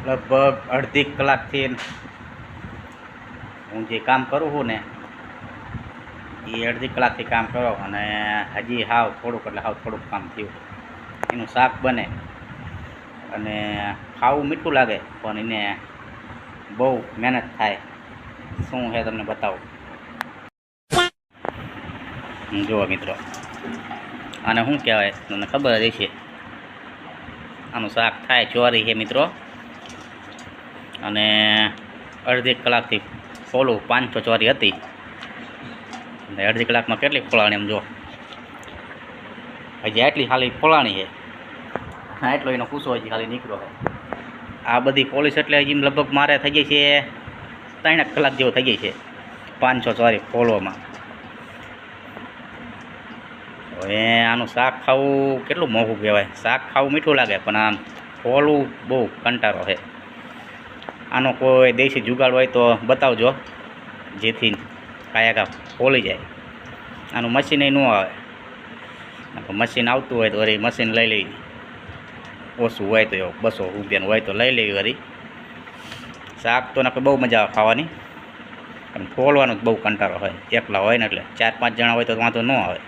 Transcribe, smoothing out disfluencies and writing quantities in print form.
લગભગ અડધી કલાકથી હું જે કામ કરું છું ને એ અડધી કલાકથી કામ કરો અને હજી હાવ થોડુંક એટલે હાવ થોડુંક કામ થયું. એનું શાક બને અને ખાવું મીઠું લાગે પણ એને બહુ મહેનત થાય. શું છે તમને બતાવું. જુઓ મિત્રો, આને શું કહેવાય તમને ખબર જ હશે. આનું શાક થાય ચોરી છે મિત્રો. અને અડધી કલાકથી ફોલું 500 ચોરી હતી. અડધી કલાકમાં કેટલી ફોલાણી એમ જો. હજી આટલી ખાલી ફોલાણી છે. હા, એટલો એનો કૂસો હજી ખાલી નીકળ્યો છે. આ બધી પોલીસ એટલે હજી લગભગ મારે થઈ ગઈ છે 3 કલાક જેવું થઈ ગઈ છે 500 ચોરી ફોલવામાં. હવે આનું શાક ખાવું કેટલું મોંઘું કહેવાય. શાક ખાવું મીઠું લાગે પણ આમ ફોલવું બહુ કંટાળો છે. આનો કોઈ દેશી જુગાડ હોય તો બતાવજો, જેથી કાયા ફોલી જાય. આનું મશીન ન આવે. મશીન આવતું હોય તો વળી મશીન લઈ લેવી. ઓછું હોય તો 200 રૂપિયાનું હોય તો લઈ લેવી વળી. શાક તો નાખે બહુ મજા આવે ખાવાની, પણ ફોલવાનું જ બહુ કંટાળો હોય. એકલા હોય ને એટલે 4-5 જણા હોય તો વાંધો ન આવે.